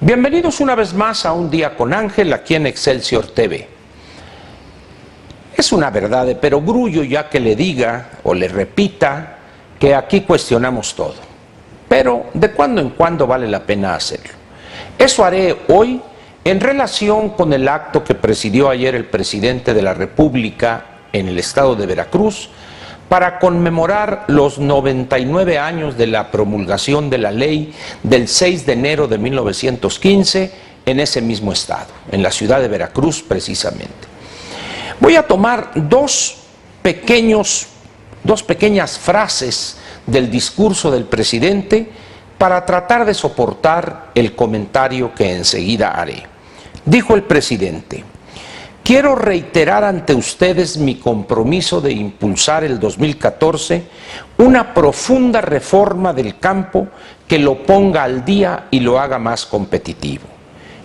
Bienvenidos una vez más a Un Día con Ángel aquí en Excelsior TV. Es una verdad de perogrullo ya que le diga o le repita que aquí cuestionamos todo, pero de cuando en cuando vale la pena hacerlo. Eso haré hoy en relación con el acto que presidió ayer el presidente de la República en el estado de Veracruz para conmemorar los 99 años de la promulgación de la ley del 6 de enero de 1915 en ese mismo estado, en la ciudad de Veracruz precisamente. Voy a tomar dos pequeñas frases del discurso del presidente para tratar de soportar el comentario que enseguida haré. Dijo el presidente: quiero reiterar ante ustedes mi compromiso de impulsar el 2014 una profunda reforma del campo que lo ponga al día y lo haga más competitivo.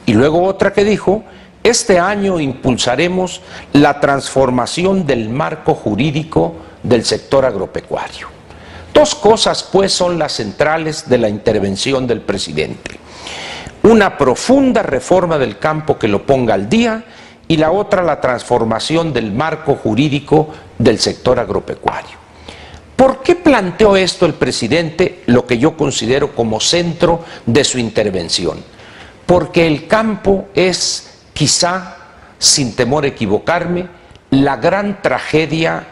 Y luego otra que dijo: este año impulsaremos la transformación del marco jurídico del sector agropecuario. Dos cosas, pues, son las centrales de la intervención del presidente: una profunda reforma del campo que lo ponga al día, y la otra, la transformación del marco jurídico del sector agropecuario. ¿Por qué planteó esto el presidente, lo que yo considero como centro de su intervención? Porque el campo es, quizá, sin temor a equivocarme, la gran tragedia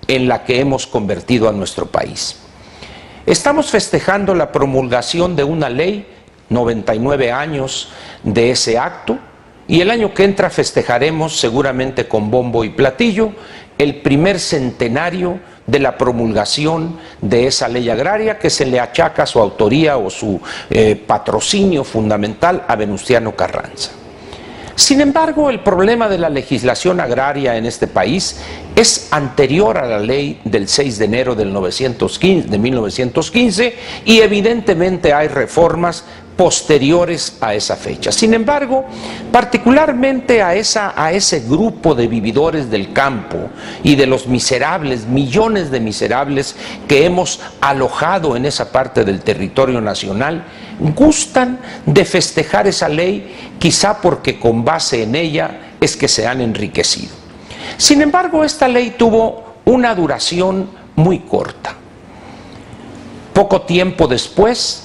en la que hemos convertido a nuestro país. Estamos festejando la promulgación de una ley, 99 años de ese acto, y el año que entra festejaremos seguramente con bombo y platillo el primer centenario de la promulgación de esa ley agraria que se le achaca su autoría o su patrocinio fundamental a Venustiano Carranza. Sin embargo, el problema de la legislación agraria en este país es anterior a la ley del 6 de enero de 1915 y evidentemente hay reformas posteriores a esa fecha. Sin embargo, particularmente a ese grupo de vividores del campo y de los miserables, millones de miserables que hemos alojado en esa parte del territorio nacional, gustan de festejar esa ley, quizá porque con base en ella es que se han enriquecido. Sin embargo, esta ley tuvo una duración muy corta. Poco tiempo después,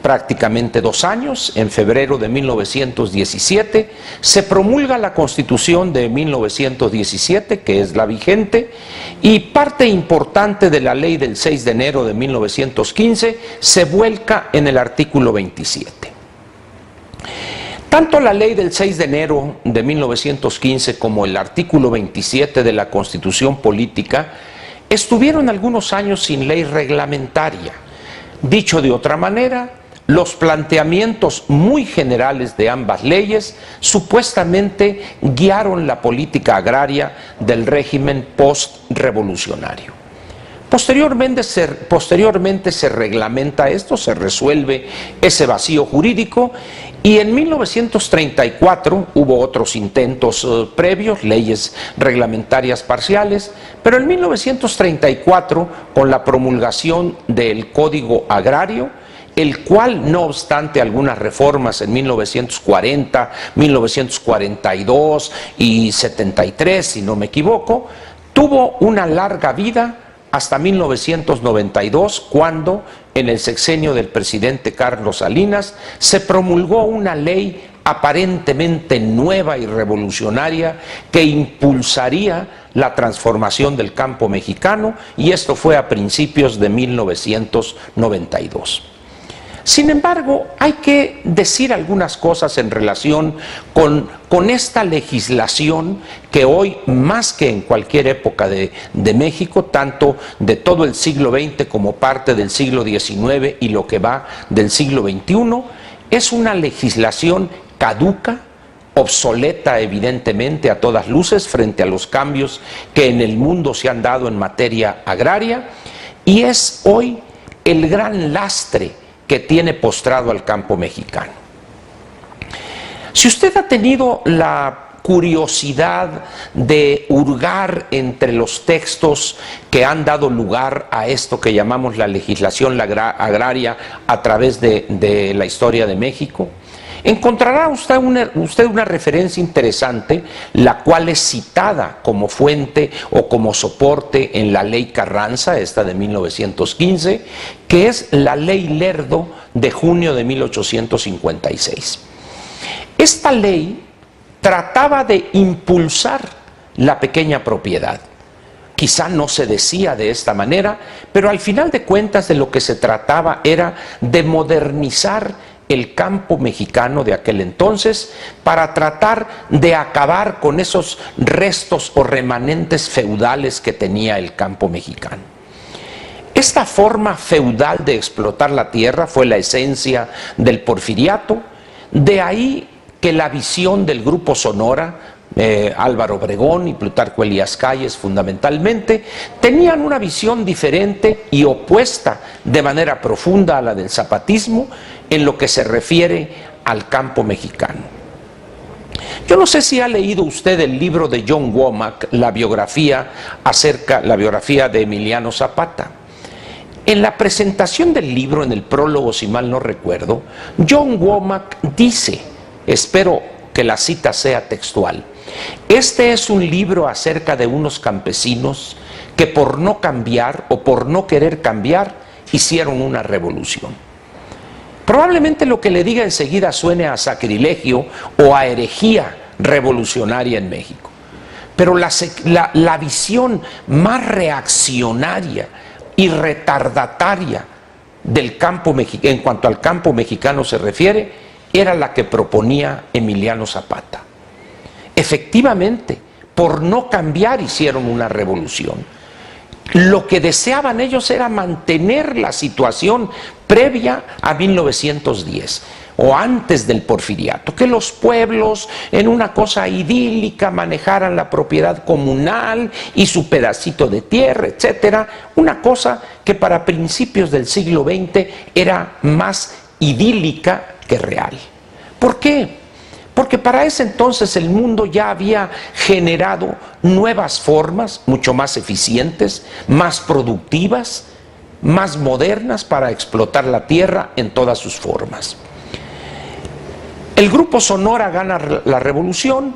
prácticamente 2 años, en febrero de 1917, se promulga la Constitución de 1917, que es la vigente, y parte importante de la ley del 6 de enero de 1915 se vuelca en el artículo 27. Tanto la ley del 6 de enero de 1915 como el artículo 27 de la Constitución Política estuvieron algunos años sin ley reglamentaria. Dicho de otra manera, los planteamientos muy generales de ambas leyes supuestamente guiaron la política agraria del régimen post-revolucionario. Posteriormente se reglamenta esto, se resuelve ese vacío jurídico, y en 1934 hubo otros intentos previos, leyes reglamentarias parciales, pero en 1934, con la promulgación del Código Agrario, el cual, no obstante algunas reformas en 1940, 1942 y 73, si no me equivoco, tuvo una larga vida hasta 1992, cuando en el sexenio del presidente Carlos Salinas se promulgó una ley aparentemente nueva y revolucionaria que impulsaría la transformación del campo mexicano, y esto fue a principios de 1992. Sin embargo, hay que decir algunas cosas en relación con esta legislación que hoy, más que en cualquier época de México, tanto de todo el siglo XX como parte del siglo XIX y lo que va del siglo XXI, es una legislación caduca, obsoleta evidentemente a todas luces frente a los cambios que en el mundo se han dado en materia agraria, y es hoy el gran lastre que tiene postrado al campo mexicano. Si usted ha tenido la curiosidad de hurgar entre los textos que han dado lugar a esto que llamamos la legislación agraria a través de la historia de México, Encontrará usted una referencia interesante, la cual es citada como fuente o como soporte en la Ley Carranza, esta de 1915, que es la Ley Lerdo de junio de 1856. Esta ley trataba de impulsar la pequeña propiedad. Quizá no se decía de esta manera, pero al final de cuentas de lo que se trataba era de modernizar el campo mexicano de aquel entonces para tratar de acabar con esos restos o remanentes feudales que tenía el campo mexicano. Esta forma feudal de explotar la tierra fue la esencia del porfiriato, de ahí que la visión del Grupo Sonora, Álvaro Obregón y Plutarco Elías Calles fundamentalmente, tenían una visión diferente y opuesta de manera profunda a la del zapatismo en lo que se refiere al campo mexicano. Yo no sé si ha leído usted el libro de John Womack, la biografía de Emiliano Zapata. En la presentación del libro, en el prólogo, si mal no recuerdo, John Womack dice, espero que la cita sea textual: este es un libro acerca de unos campesinos que por no cambiar o por no querer cambiar hicieron una revolución. Probablemente lo que le diga enseguida suene a sacrilegio o a herejía revolucionaria en México, pero la visión más reaccionaria y retardataria del campo mexicano, en cuanto al campo mexicano se refiere, era la que proponía Emiliano Zapata. Efectivamente, por no cambiar hicieron una revolución. Lo que deseaban ellos era mantener la situación previa a 1910 o antes del porfiriato, que los pueblos en una cosa idílica manejaran la propiedad comunal y su pedacito de tierra, etcétera, una cosa que para principios del siglo XX era más idílica que real. ¿Por qué? Porque para ese entonces el mundo ya había generado nuevas formas, mucho más eficientes, más productivas, más modernas para explotar la tierra en todas sus formas. El Grupo Sonora gana la revolución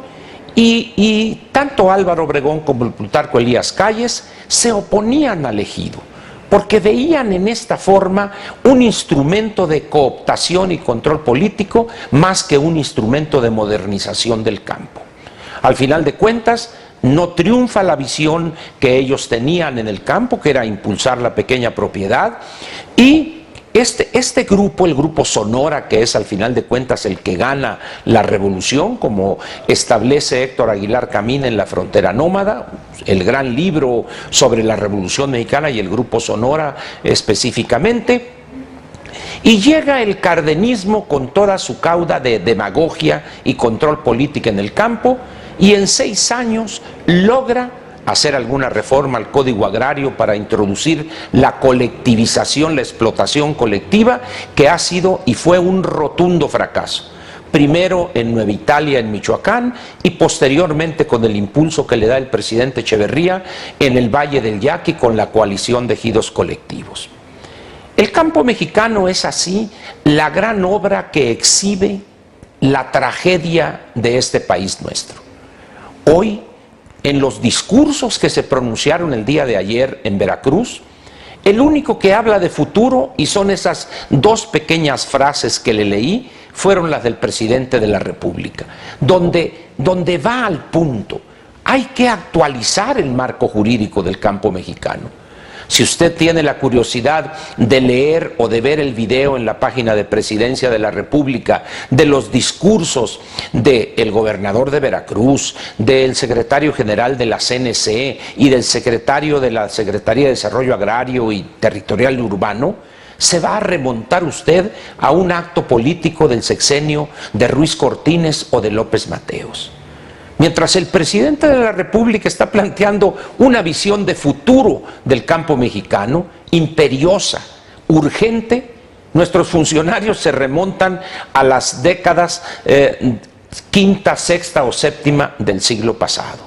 y tanto Álvaro Obregón como Plutarco Elías Calles se oponían al ejido, porque veían en esta forma un instrumento de cooptación y control político más que un instrumento de modernización del campo. Al final de cuentas, no triunfa la visión que ellos tenían en el campo, que era impulsar la pequeña propiedad, y este grupo, el Grupo Sonora, que es al final de cuentas el que gana la revolución, como establece Héctor Aguilar Camín en La Frontera Nómada, el gran libro sobre la Revolución Mexicana y el Grupo Sonora específicamente, y llega el cardenismo con toda su cauda de demagogia y control político en el campo, y en 6 años logra hacer alguna reforma al Código Agrario para introducir la colectivización, la explotación colectiva, que ha sido y fue un rotundo fracaso. Primero en Nueva Italia, en Michoacán, y posteriormente con el impulso que le da el presidente Echeverría en el Valle del Yaqui con la coalición de ejidos colectivos. El campo mexicano es así la gran obra que exhibe la tragedia de este país nuestro. Hoy, en los discursos que se pronunciaron el día de ayer en Veracruz, el único que habla de futuro, y son esas 2 pequeñas frases que le leí, fueron las del presidente de la República, donde va al punto. Hay que actualizar el marco jurídico del campo mexicano. Si usted tiene la curiosidad de leer o de ver el video en la página de Presidencia de la República de los discursos del gobernador de Veracruz, del secretario general de la CNC y del secretario de la Secretaría de Desarrollo Agrario y Territorial y Urbano, se va a remontar usted a un acto político del sexenio de Ruiz Cortines o de López Mateos. Mientras el presidente de la República está planteando una visión de futuro del campo mexicano, imperiosa, urgente, nuestros funcionarios se remontan a las décadas quinta, sexta o séptima del siglo pasado.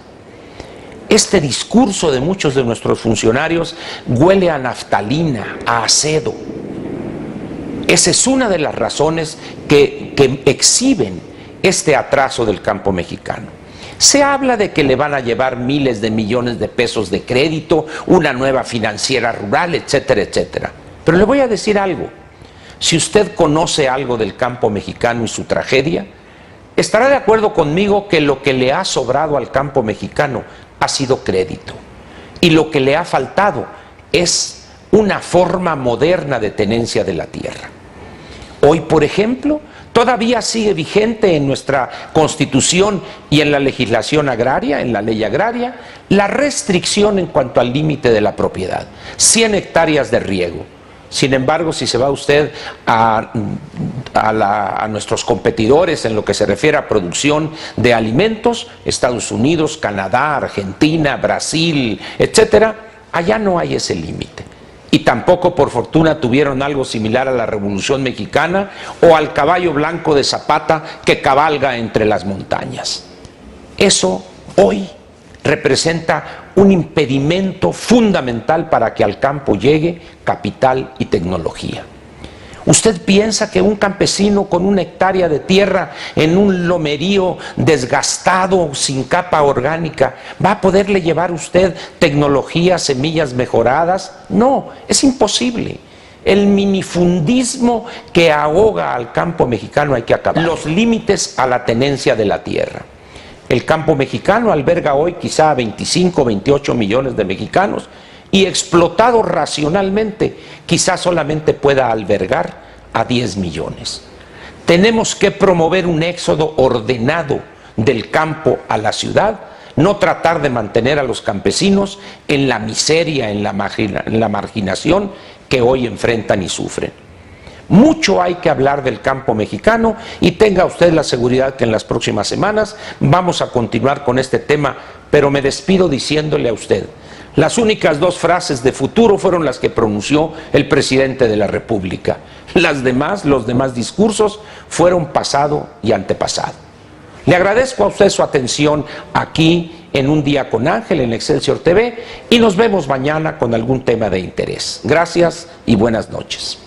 Este discurso de muchos de nuestros funcionarios huele a naftalina, a acedo. Esa es una de las razones que exhiben este atraso del campo mexicano. Se habla de que le van a llevar miles de millones de pesos de crédito, una nueva financiera rural, etcétera, etcétera. Pero le voy a decir algo. Si usted conoce algo del campo mexicano y su tragedia, estará de acuerdo conmigo que lo que le ha sobrado al campo mexicano ha sido crédito. Y lo que le ha faltado es una forma moderna de tenencia de la tierra. Hoy, por ejemplo, todavía sigue vigente en nuestra Constitución y en la legislación agraria, en la ley agraria, la restricción en cuanto al límite de la propiedad, 100 hectáreas de riego. Sin embargo, si se va usted a nuestros competidores en lo que se refiere a producción de alimentos, Estados Unidos, Canadá, Argentina, Brasil, etcétera, allá no hay ese límite. Y tampoco, por fortuna, tuvieron algo similar a la Revolución Mexicana o al caballo blanco de Zapata que cabalga entre las montañas. Eso hoy representa un impedimento fundamental para que al campo llegue capital y tecnología. ¿Usted piensa que un campesino con 1 hectárea de tierra en un lomerío desgastado, sin capa orgánica, va a poderle llevar usted tecnología, semillas mejoradas? No, es imposible. El minifundismo que ahoga al campo mexicano hay que acabar. Los límites a la tenencia de la tierra. El campo mexicano alberga hoy quizá a 25, 28 millones de mexicanos y explotado racionalmente quizá solamente pueda albergar a 10 millones. Tenemos que promover un éxodo ordenado del campo a la ciudad, no tratar de mantener a los campesinos en la miseria, en la marginación que hoy enfrentan y sufren. Mucho hay que hablar del campo mexicano y tenga usted la seguridad que en las próximas semanas vamos a continuar con este tema, pero me despido diciéndole a usted, las únicas 2 frases de futuro fueron las que pronunció el presidente de la República. Las demás, los demás discursos fueron pasado y antepasado. Le agradezco a usted su atención aquí en Un Día con Ángel en Excelsior TV y nos vemos mañana con algún tema de interés. Gracias y buenas noches.